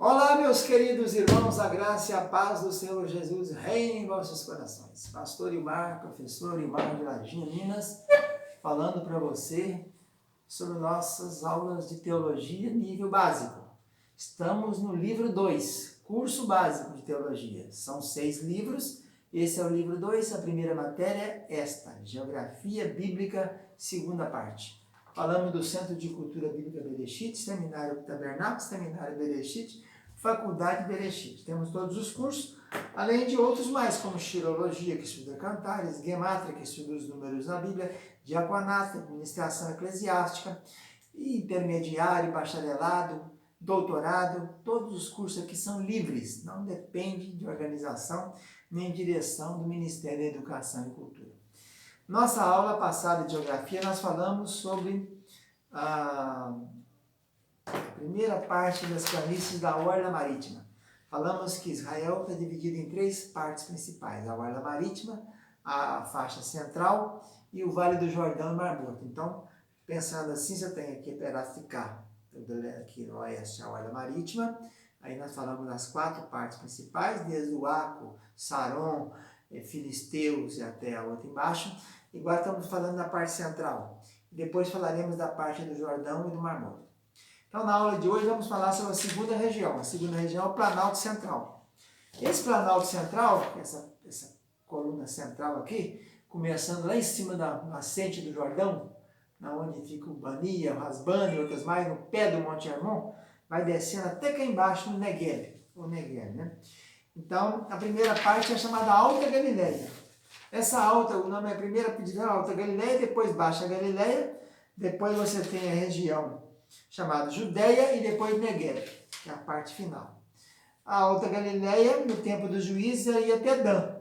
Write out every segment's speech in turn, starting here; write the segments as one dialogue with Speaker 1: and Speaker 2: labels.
Speaker 1: Olá, meus queridos irmãos, a graça e a paz do Senhor Jesus reine em vossos corações. Pastor Ilmar, professor Ilmar de Varginha, Minas, falando para você sobre nossas aulas de teologia nível básico. Estamos no livro 2, curso básico de teologia. São 6 livros, esse é o livro 2, a primeira matéria é esta, Geografia Bíblica, segunda parte. Falamos do Centro de Cultura Bíblica Bereshit, Seminário Tabernáculo, Seminário Bereshit, Faculdade Bereshit. Temos todos os cursos, além de outros mais, como Xilologia, que estuda cantares, Gemátria, que estuda os números na Bíblia, Diaconato, Administração Eclesiástica, Intermediário, Bacharelado, Doutorado. Todos os cursos aqui são livres, não dependem de organização nem direção do Ministério da Educação e Cultura. Nossa aula passada de Geografia, nós falamos sobre a primeira parte das planícies da Orla Marítima. Falamos que Israel está dividido em 3 partes principais, a Orla Marítima, a faixa central e o Vale do Jordão e Mar Morto. Então, pensando assim, você tem aqui pedaço de cá, aqui no oeste a Orla Marítima, aí nós falamos das 4 partes principais, desde o Aco, Saron, Filisteus e até a outra embaixo. Agora estamos falando da parte central. Depois falaremos da parte do Jordão e do Mar Morto. Então, na aula de hoje, vamos falar sobre a segunda região. A segunda região é o Planalto Central. Esse Planalto Central, essa coluna central aqui, começando lá em cima da nascente do Jordão, onde fica o Bania, o Hasbane e outras mais, no pé do Monte Hermon, vai descendo até cá embaixo no Negev, né? Então, a primeira parte é chamada Alta Galileia. Essa alta, o nome é a primeira pedida Alta Galileia, depois Baixa Galileia, depois você tem a região chamada Judeia e depois Negev, que é a parte final. A Alta Galileia, no tempo dos juízes, ia até Dan,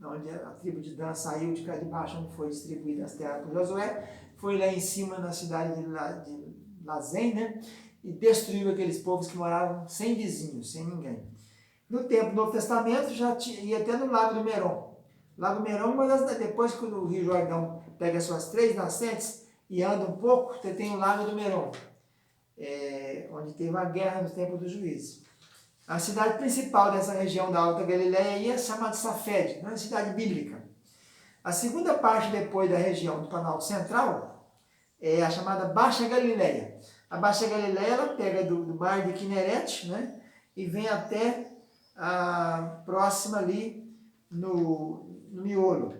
Speaker 1: onde a tribo de Dan saiu de cá de baixo, onde foi distribuída as terras por Josué, foi lá em cima na cidade de Lazém, né? E destruiu aqueles povos que moravam sem vizinhos, sem ninguém. No tempo do Novo Testamento, já ia até no Lago do Merom. Lago Merom, depois que o Rio Jordão pega as suas 3 nascentes e anda um pouco, você tem o Lago do Merom, onde teve uma guerra no tempo dos juízes. A cidade principal dessa região da Alta Galileia é chamada Safed, não é uma cidade bíblica. A segunda parte depois da região do Planalto Central é a chamada Baixa Galileia. A Baixa Galileia ela pega do mar de Quinerete, né, e vem até a próxima ali no miolo.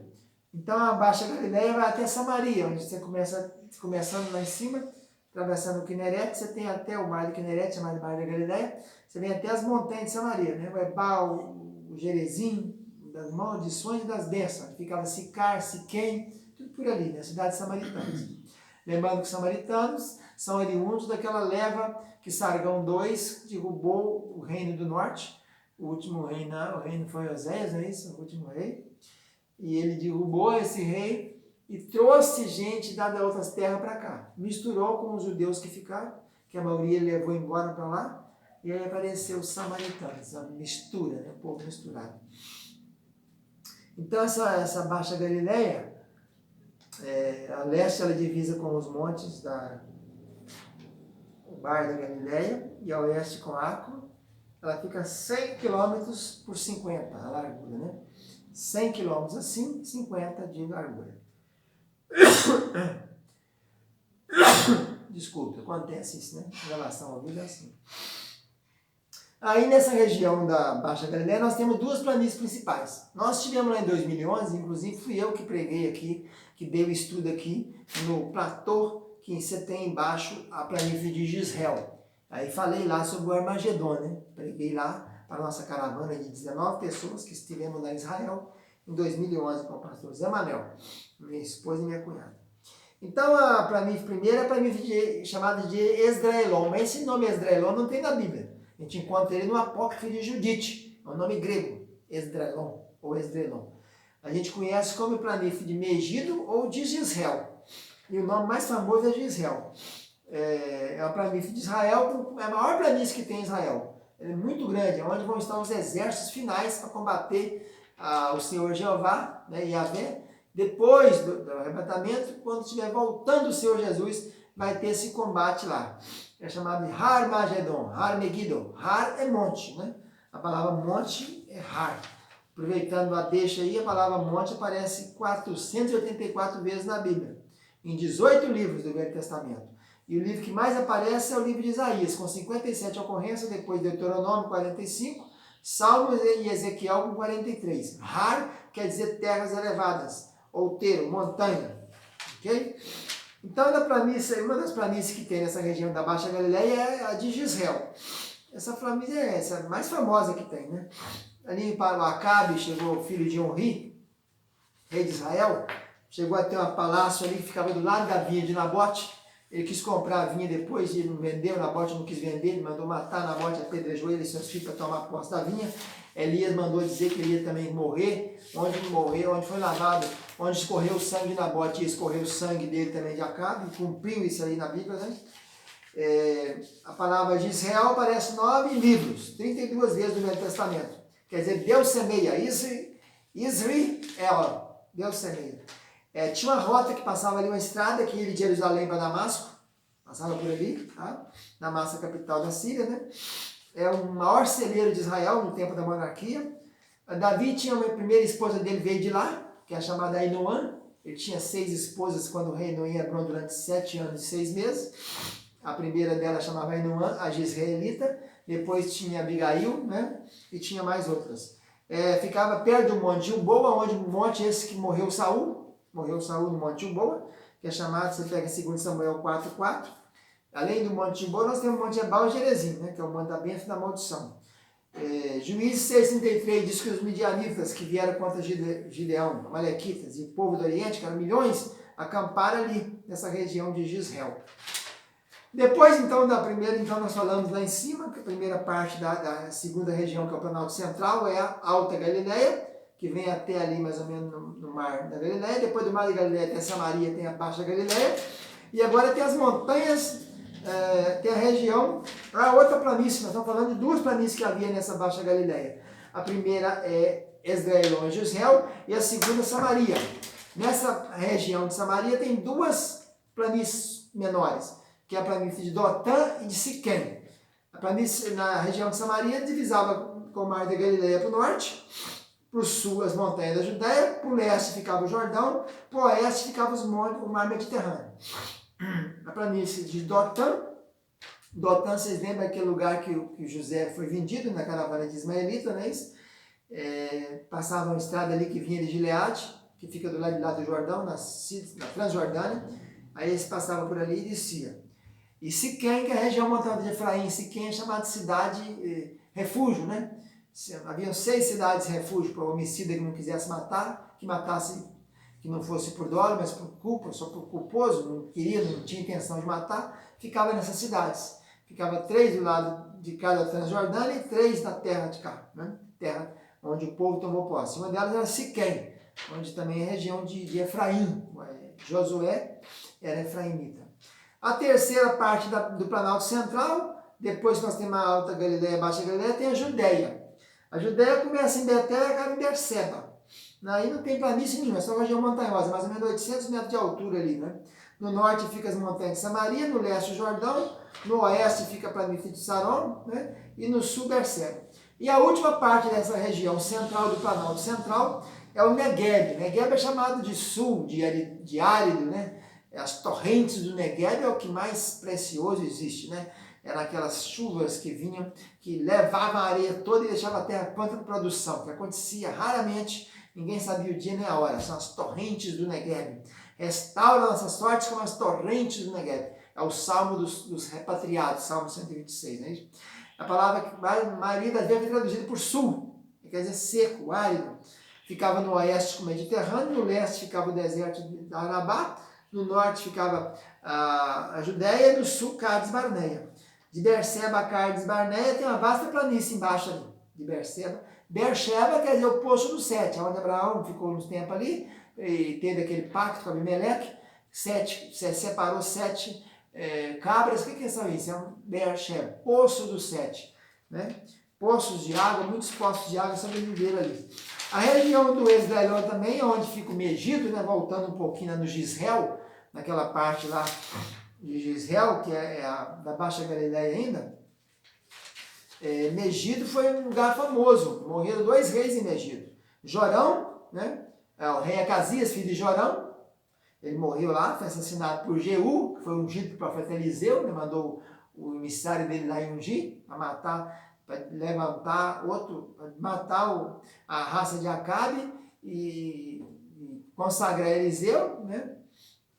Speaker 1: Então a Baixa Galileia vai até Samaria, onde você começando lá em cima, atravessando o Quinerete, você tem até o mar de Quinerete, chamado Mar da Galileia, você vem até as montanhas de Samaria, né? O Ebal, o Gerezim, das maldições e das bênçãos. Ficava Sicar, Siquém, tudo por ali, né? Cidades samaritanas. Lembrando que os samaritanos são oriundos daquela leva que Sargão II derrubou o reino do norte. O último rei, o reino foi Oséias, não é isso? O último rei. E ele derrubou esse rei e trouxe gente da outras terras para cá. Misturou com os judeus que ficaram, que a maioria levou embora para lá, e aí apareceu os samaritanos, a mistura, né? O povo misturado. Então essa Baixa Galileia, a leste ela divisa com os montes o Mar da Galileia, e a oeste com Acro. Ela fica 100 km por 50, a largura, né? 100 km assim, 50 de largura. Desculpa, acontece isso, né? Em relação ao vídeo é assim. Aí nessa região da Baixa Galileia nós temos 2 planícies principais. Nós tivemos lá em 2011, inclusive fui eu que preguei aqui, que dei o estudo aqui no platô que você tem embaixo a planície de Gisrael. Aí falei lá sobre o Armagedon, né? Preguei lá para a nossa caravana de 19 pessoas que estivemos lá em Israel em 2011 com o pastor Zé Manel, minha esposa e minha cunhada. Então a planície primeira é a planície chamada de Esdraelon, mas esse nome Esdraelon não tem na Bíblia. A gente encontra ele no Apócrifo de Judite, é um nome grego, Esdraelon ou Esdraelon. A gente conhece como planície de Megido ou de Gisrael. E o nome mais famoso é Gisrael. É a planície de Israel, é a maior planície que tem em Israel. Ela é muito grande, é onde vão estar os exércitos finais para combater o Senhor Jeová, né, Yahvé. Depois do arrebatamento, quando estiver voltando o Senhor Jesus, vai ter esse combate lá. É chamado de Harmagedon, Harmegiddo. Har é monte, né? A palavra monte é Har. Aproveitando a deixa aí, a palavra monte aparece 484 vezes na Bíblia, em 18 livros do Velho Testamento. E o livro que mais aparece é o livro de Isaías, com 57 ocorrências, depois Deuteronômio 45, Salmos e Ezequiel com 43. Har quer dizer terras elevadas, outeiro, montanha. Ok? Então, uma das planícies que tem nessa região da Baixa Galileia é a de Jezreel. Essa planície é essa, a mais famosa que tem, né? Ali para o Acabe chegou o filho de Onri, rei de Israel, chegou a ter um palácio ali que ficava do lado da vinha de Nabote. Ele quis comprar a vinha depois, ele não vendeu, Nabote não quis vender, ele mandou matar Nabote, apedrejou ele e seus filhos para tomar posse da vinha. Elias mandou dizer que ele ia também morrer, onde foi lavado, onde escorreu o sangue de Nabote, ia escorrer o sangue dele também de Acabe, cumpriu isso aí na Bíblia, né? A palavra de Israel aparece 9 livros, 32 vezes no Velho Testamento. Quer dizer, Deus semeia, Israel, Deus semeia. Tinha uma rota que passava ali, uma estrada que ia de Jerusalém para Damasco, passava por ali, tá? Damasco, a capital da Síria, né? É o maior celeiro de Israel no tempo da monarquia. Davi tinha a primeira esposa dele, veio de lá, que é chamada Ainoã. Ele tinha 6 esposas quando o rei em Hebron durante 7 anos e 6 meses. A primeira dela chamava Ainoã, a Jezreelita. Depois tinha Abigail, né? E tinha mais outras. Ficava perto do Monte Gilboa, onde o monte esse que morreu Saul no Monte Gilboa, que é chamado, você pega em 2 Samuel 4:4. Além do Monte Gilboa, nós temos o Monte Ebal e Gerezim, né? Que é o Monte da Bênção e da Maldição. Juízes 6:33 diz que os midianitas que vieram contra Gideão, Amalequitas e o povo do Oriente, que eram milhões, acamparam ali, nessa região de Jezreel. Depois, então, nós falamos lá em cima, que a primeira parte da segunda região, que é o Planalto Central, é a Alta Galileia, que vem até ali mais ou menos no mar da Galileia. Depois do mar da Galileia tem Samaria, tem a Baixa Galileia. E agora tem as montanhas, tem a região, a outra planície. Nós estamos falando de 2 planícies que havia nessa Baixa Galileia. A primeira é Esdraelon e Jezreel, e a segunda Samaria. Nessa região de Samaria tem 2 planícies menores, que é a planície de Dotã e de Siquém. A planície na região de Samaria divisava com o mar da Galileia para o norte, para o sul as montanhas da Judéia, para o leste ficava o Jordão, para o oeste ficava o mar Mediterrâneo. A planície de Dotã, vocês lembram aquele lugar que o José foi vendido na caravana de Ismaelita, não é isso? Passava uma estrada ali que vinha de Gileade, que fica do lado do Jordão, na Transjordânia. Aí eles passavam por ali e descia. E Siquém, que é a região montanha de Efraim, Siquém é chamada de cidade refúgio, né? Haviam 6 cidades refúgio para o homicida que não quisesse matar, que matasse, que não fosse por dolo, mas por culpa, só por culposo, não tinha intenção de matar, ficava nessas cidades. Ficava 3 do lado de cada Transjordânia e 3 na terra de cá, né? Terra onde o povo tomou posse. Uma delas era Siquém, onde também é região de Efraim. Josué era efraimita. A terceira parte do Planalto Central, depois que nós temos a Alta Galileia e a Baixa Galileia, tem a Judéia. A Judéia começa em Betel e acaba em Berseba. Aí não tem planície nenhuma, é só uma região montanhosa, mais ou menos 800 metros de altura ali, né? No norte fica as montanhas de Samaria, no leste o Jordão, no oeste fica a planície de Saron, né? E no sul Berseba. E a última parte dessa região central do Planalto Central é o Negueb. Negueb é chamado de sul, de árido, né? As torrentes do Negueb é o que mais precioso existe, né? Eram aquelas chuvas que vinham, que levavam a areia toda e deixavam a terra pronta para produção, que acontecia raramente, ninguém sabia o dia nem a hora. São as torrentes do Negueb. Restaura nossas sortes como as torrentes do Negueb. É o salmo dos repatriados, Salmo 126, não é isso? A palavra que a maioria das vezes é traduzida por sul, quer dizer seco, árido. Ficava no oeste com o Mediterrâneo, no leste ficava o deserto da Arabá, no norte ficava a Judéia e no sul Cádiz Barneia. De Berseba a Cádiz Barneia tem uma vasta planície embaixo ali, de Berseba. Beersheba quer dizer o poço do Sete, onde Abraão ficou uns tempos ali, e teve aquele pacto com Abimeleque, separou 7 cabras. O que são isso? É um Beersheba, poço do Sete, né? Poços de água, muitos poços de água sobreviveram ali. A região do Esdraelon também, onde fica o Megido, né? Voltando um pouquinho no Jezreel, naquela parte lá de Israel, que da Baixa Galileia ainda, Megido foi um lugar famoso. Morreram 2 reis em Megido. Jorão, né? O rei Acasias, filho de Jorão, ele morreu lá, foi assassinado por Jeú, que foi ungido pelo profeta Eliseu, né? Mandou o emissário dele lá em ungir, para matar, para levantar para matar a raça de Acabe e consagrar Eliseu, né?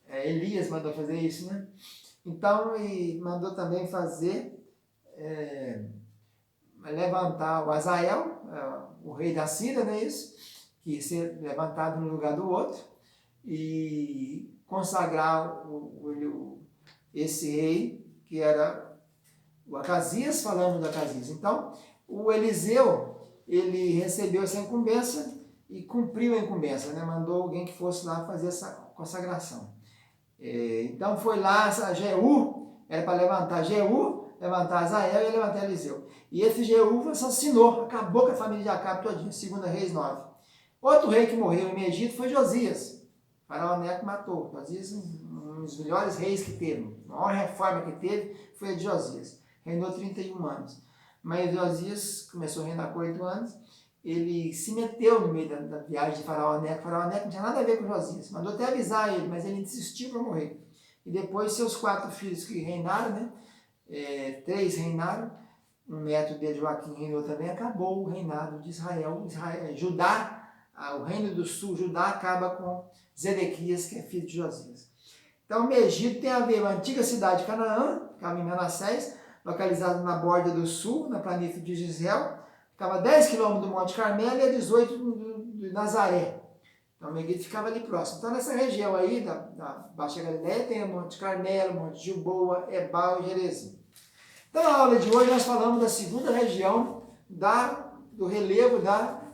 Speaker 1: Elias mandou fazer isso, né? Então, e mandou também fazer, levantar o Azael, o rei da Síria, não é isso? Que ia ser levantado no lugar do outro, e consagrar esse rei, que era o Acasias, falando do Acasias. Então, o Eliseu, ele recebeu essa incumbência e cumpriu a incumbência, né? Mandou alguém que fosse lá fazer essa consagração. Então foi lá, Jeú, era para levantar Jeú, levantar Azael e levantar Eliseu. E esse Jeú assassinou, acabou com a família de Acabe todinha, 2 Reis 9. Outro rei que morreu em Egito foi Josias. O faraó Neco matou. Josias, um dos melhores reis que teve, a maior reforma que teve foi a de Josias. Reinou 31 anos. Mas Josias começou a reinar por 8 anos. Ele se meteu no meio da viagem de Faraó Neco. Faraó Neco não tinha nada a ver com Josias. Mandou até avisar ele, mas ele insistiu para morrer. E depois seus 4 filhos que reinaram, né? 3 reinaram. Um neto dele, Joaquim, reinou também. Acabou o reinado de Israel. Judá, o reino do sul, Judá, acaba com Zedequias, que é filho de Josias. Então, Megido tem a ver com a antiga cidade de Canaã, ficava em Manassés, localizada na borda do sul, na planície de Gisrael. Ficava a 10 quilômetros do Monte Carmelo e a 18 de Nazaré. Então, Megido ficava ali próximo. Então, nessa região aí, da Baixa Galileia, tem o Monte Carmelo, Monte Gilboa, Ebal e Gerezim. Então, na aula de hoje, nós falamos da segunda região do relevo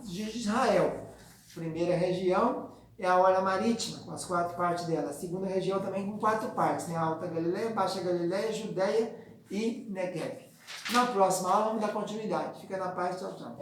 Speaker 1: de Israel. A primeira região é a Orla Marítima, com as 4 partes dela. A segunda região também com 4 partes, né? A Alta Galileia, Baixa Galileia, Judeia e Negev. Na próxima aula, vamos dar continuidade. Fica na paz, tchau, tchau.